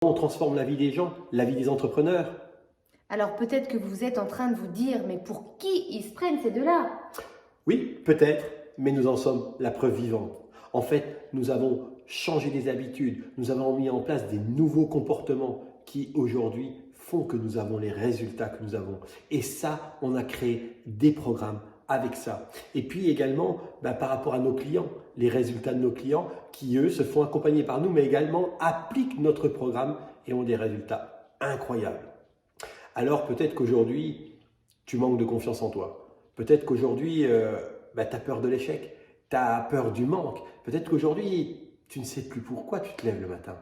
On transforme la vie des gens, la vie des entrepreneurs. Alors peut-être que vous êtes en train de vous dire, mais pour qui ils se prennent ces deux-là? Oui, peut-être, mais nous en sommes la preuve vivante. En fait, nous avons changé des habitudes, nous avons mis en place des nouveaux comportements qui aujourd'hui font que nous avons les résultats que nous avons. Et ça, on a créé des programmes avec ça. Et puis également, par rapport à nos clients, les résultats de nos clients qui, eux, se font accompagner par nous, mais également appliquent notre programme et ont des résultats incroyables. Alors peut-être qu'aujourd'hui, tu manques de confiance en toi. Peut-être qu'aujourd'hui, tu as peur de l'échec, tu as peur du manque. Peut-être qu'aujourd'hui, tu ne sais plus pourquoi tu te lèves le matin.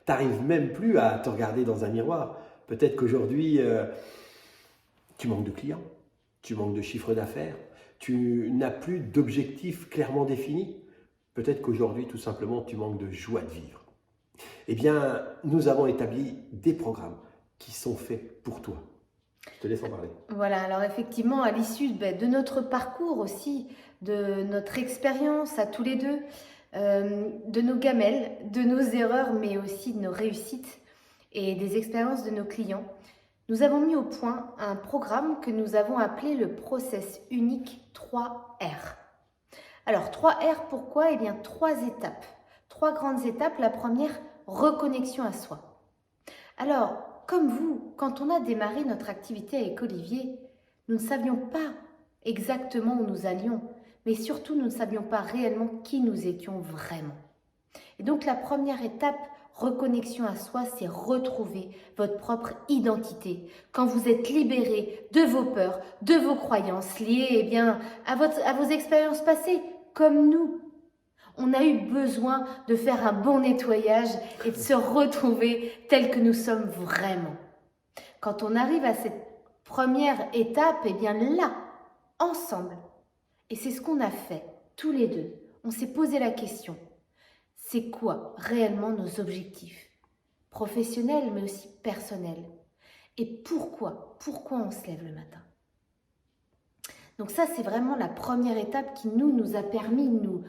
Tu n'arrives même plus à te regarder dans un miroir. Peut-être qu'aujourd'hui, tu manques de clients, tu manques de chiffre d'affaires, tu n'as plus d'objectifs clairement définis. Peut-être qu'aujourd'hui, tout simplement, tu manques de joie de vivre. Eh bien, nous avons établi des programmes qui sont faits pour toi. Je te laisse en parler. Voilà, alors effectivement, à l'issue de notre parcours aussi, de notre expérience à tous les deux, de nos gamelles, de nos erreurs, mais aussi de nos réussites et des expériences de nos clients, nous avons mis au point un programme que nous avons appelé le process unique 3R. Alors 3R, pourquoi? Eh bien 3 étapes, 3 grandes étapes. La première, reconnexion à soi. Alors, comme vous, quand on a démarré notre activité avec Olivier, nous ne savions pas exactement où nous allions, mais surtout nous ne savions pas réellement qui nous étions vraiment. Et donc la première étape, reconnexion à soi, c'est retrouver votre propre identité. Quand vous êtes libéré de vos peurs, de vos croyances liées à vos expériences passées, comme nous. On a eu besoin de faire un bon nettoyage et de se retrouver tel que nous sommes vraiment. Quand on arrive à cette première étape, eh bien là, ensemble, et c'est ce qu'on a fait, tous les deux, on s'est posé la question, c'est quoi réellement nos objectifs, professionnels mais aussi personnels? Et pourquoi on se lève le matin? Donc ça, c'est vraiment la première étape qui nous a permis de nous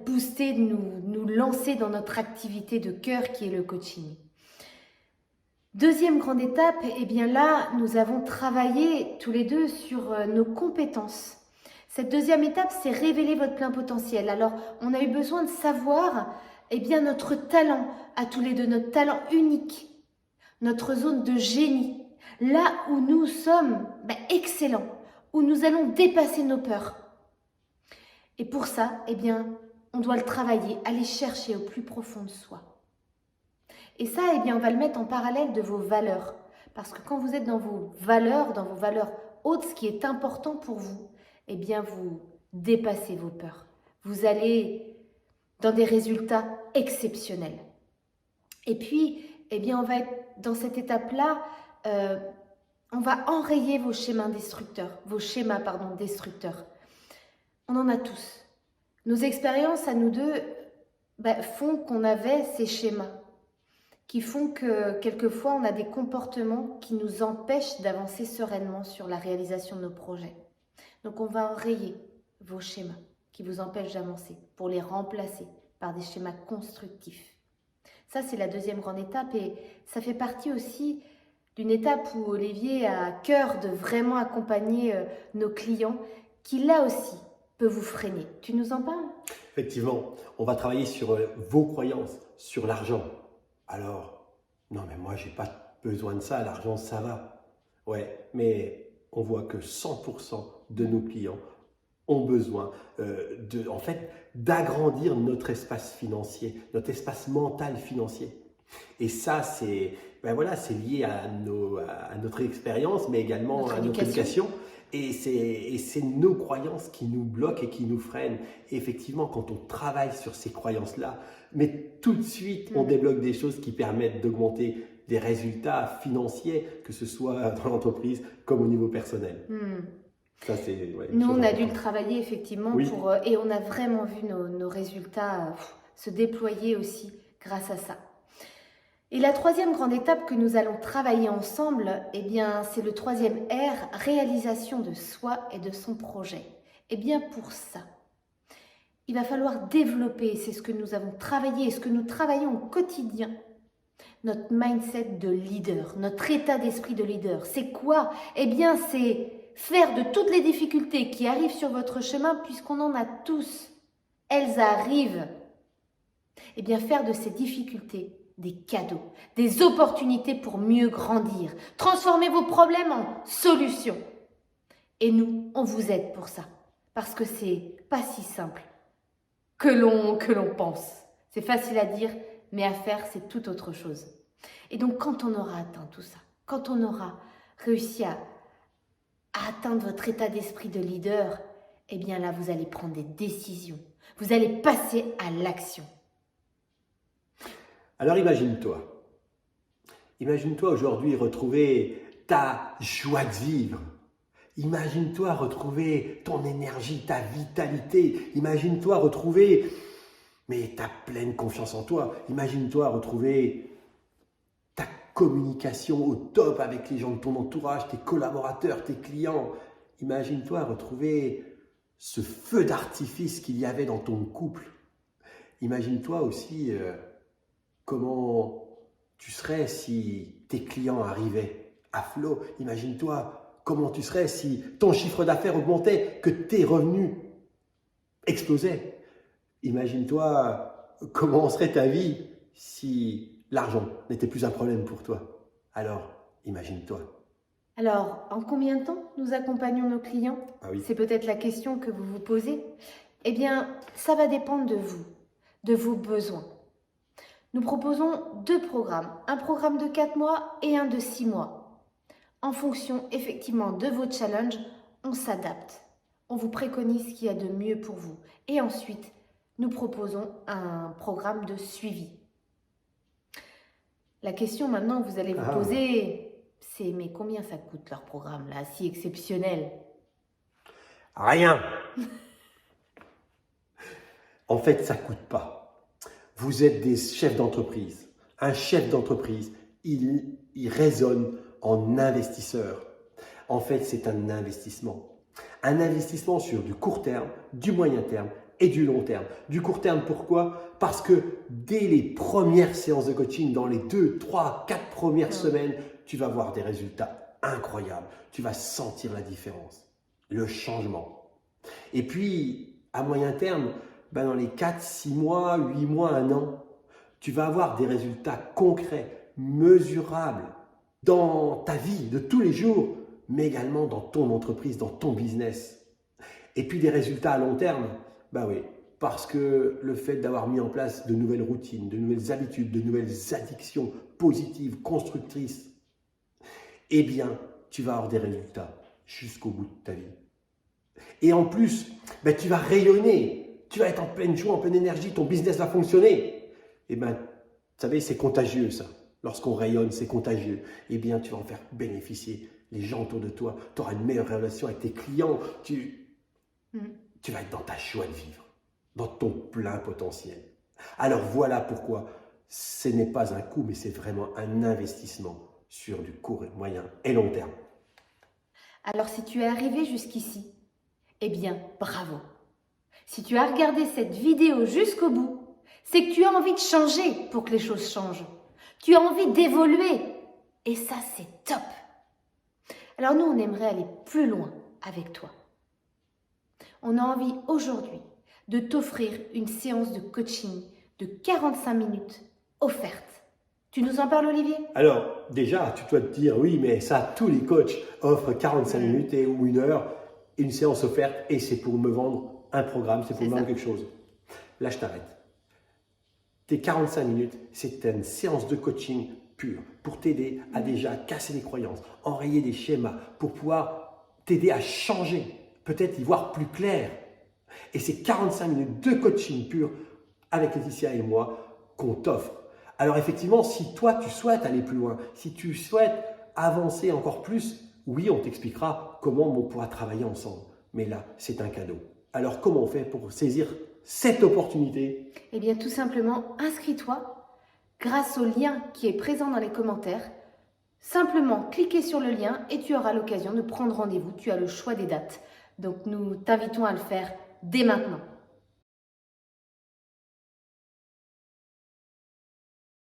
booster, de nous lancer dans notre activité de cœur qui est le coaching. Deuxième grande étape, eh bien là, nous avons travaillé tous les deux sur nos compétences. Cette deuxième étape, c'est révéler votre plein potentiel. Alors, on a eu besoin de savoir notre talent à tous les deux, notre talent unique, notre zone de génie, là où nous sommes excellents, où nous allons dépasser nos peurs. Et pour ça, on doit le travailler, aller chercher au plus profond de soi. Et ça, on va le mettre en parallèle de vos valeurs. Parce que quand vous êtes dans vos valeurs hautes, ce qui est important pour vous, vous dépassez vos peurs. Vous allez dans des résultats exceptionnels. Et puis, on va être dans cette étape-là, on va enrayer vos schémas destructeurs. On en a tous. Nos expériences à nous deux font qu'on avait ces schémas qui font que quelquefois on a des comportements qui nous empêchent d'avancer sereinement sur la réalisation de nos projets. Donc on va enrayer vos schémas qui vous empêchent d'avancer pour les remplacer par des schémas constructifs. Ça, c'est la deuxième grande étape et ça fait partie aussi d'une étape où Olivier a à cœur de vraiment accompagner nos clients qui là aussi peut vous freiner. Tu nous en parles? Effectivement, on va travailler sur vos croyances, sur l'argent. Alors, non mais moi j'ai pas besoin de ça, l'argent ça va. Ouais, mais on voit que 100% de nos clients ont besoin d'agrandir notre espace financier, notre espace mental financier. Et ça, c'est c'est lié à notre expérience, mais également à notre éducation. Et c'est nos croyances qui nous bloquent et qui nous freinent. Et effectivement, quand on travaille sur ces croyances-là, mais tout de suite, on débloque des choses qui permettent d'augmenter des résultats financiers, que ce soit dans l'entreprise comme au niveau personnel. Ça, nous, on a dû le travailler effectivement oui. Et on a vraiment vu nos résultats se déployer aussi grâce à ça. Et la troisième grande étape que nous allons travailler ensemble, c'est le troisième R, réalisation de soi et de son projet. Pour ça, il va falloir développer, c'est ce que nous avons travaillé et ce que nous travaillons au quotidien, notre mindset de leader, notre état d'esprit de leader. C'est quoi? Eh bien, c'est faire de toutes les difficultés qui arrivent sur votre chemin, puisqu'on en a tous, elles arrivent. Eh bien, faire de ces difficultés des cadeaux, des opportunités pour mieux grandir. Transformer vos problèmes en solutions. Et nous, on vous aide pour ça. Parce que c'est pas si simple que l'on pense. C'est facile à dire, mais à faire, c'est tout autre chose. Et donc, quand on aura atteint tout ça, quand on aura réussi à atteindre votre état d'esprit de leader, eh bien là, vous allez prendre des décisions. Vous allez passer à l'action. Alors imagine-toi aujourd'hui retrouver ta joie de vivre. Imagine-toi retrouver ton énergie, ta vitalité. Imagine-toi retrouver ta pleine confiance en toi. Imagine-toi retrouver ta communication au top avec les gens de ton entourage, tes collaborateurs, tes clients. Imagine-toi retrouver ce feu d'artifice qu'il y avait dans ton couple. Imagine-toi aussi comment tu serais si tes clients arrivaient à flot. Imagine-toi comment tu serais si ton chiffre d'affaires augmentait, que tes revenus explosaient. Imagine-toi comment serait ta vie si l'argent n'était plus un problème pour toi. Alors, imagine-toi. Alors, en combien de temps nous accompagnons nos clients? Ah oui. C'est peut-être la question que vous vous posez. Eh bien, ça va dépendre de vous, de vos besoins. Nous proposons 2 programmes, un programme de 4 mois et un de 6 mois. En fonction effectivement de vos challenges, on s'adapte. On vous préconise ce qu'il y a de mieux pour vous. Et ensuite, nous proposons un programme de suivi. La question maintenant que vous allez vous poser, c'est mais combien ça coûte leur programme là, si exceptionnel? Rien. En fait, ça ne coûte pas. Vous êtes des chefs d'entreprise. Un chef d'entreprise, il raisonne en investisseur. En fait, c'est un investissement. Un investissement sur du court terme, du moyen terme et du long terme. Du court terme, pourquoi? Parce que dès les premières séances de coaching, dans les 2, 3, 4 premières semaines, tu vas voir des résultats incroyables. Tu vas sentir la différence, le changement. Et puis, à moyen terme, dans les 4, 6 mois, 8 mois, 1 an, tu vas avoir des résultats concrets, mesurables, dans ta vie de tous les jours, mais également dans ton entreprise, dans ton business. Et puis des résultats à long terme, oui, parce que le fait d'avoir mis en place de nouvelles routines, de nouvelles habitudes, de nouvelles addictions positives, constructrices, eh bien, tu vas avoir des résultats jusqu'au bout de ta vie. Et en plus, tu vas rayonner, tu vas être en pleine joie, en pleine énergie, ton business va fonctionner. Et vous savez, c'est contagieux ça. Lorsqu'on rayonne, c'est contagieux. Eh bien, tu vas en faire bénéficier les gens autour de toi. Tu auras une meilleure relation avec tes clients. Tu vas être dans ta joie de vivre, dans ton plein potentiel. Alors voilà pourquoi ce n'est pas un coût, mais c'est vraiment un investissement sur du court, moyen et long terme. Alors si tu es arrivé jusqu'ici, eh bien, bravo. Si tu as regardé cette vidéo jusqu'au bout, c'est que tu as envie de changer pour que les choses changent. Tu as envie d'évoluer. Et ça, c'est top. Alors nous, on aimerait aller plus loin avec toi. On a envie aujourd'hui de t'offrir une séance de coaching de 45 minutes offerte. Tu nous en parles, Olivier? Alors, déjà, tu dois te dire, oui, mais ça, tous les coachs offrent 45 minutes ou 1 heure, une séance offerte, et c'est pour me vendre un programme, c'est pour me vendre quelque chose. Là, je t'arrête. Tes 45 minutes, c'est une séance de coaching pure pour t'aider à déjà casser les croyances, enrayer des schémas, pour pouvoir t'aider à changer, peut-être y voir plus clair. Et c'est 45 minutes de coaching pur avec Laetitia et moi qu'on t'offre. Alors effectivement, si toi tu souhaites aller plus loin, si tu souhaites avancer encore plus, oui, on t'expliquera comment on pourra travailler ensemble. Mais là, c'est un cadeau. Alors comment on fait pour saisir cette opportunité? Eh bien, tout simplement, inscris-toi grâce au lien qui est présent dans les commentaires. Simplement, cliquez sur le lien et tu auras l'occasion de prendre rendez-vous. Tu as le choix des dates. Donc, nous t'invitons à le faire dès maintenant.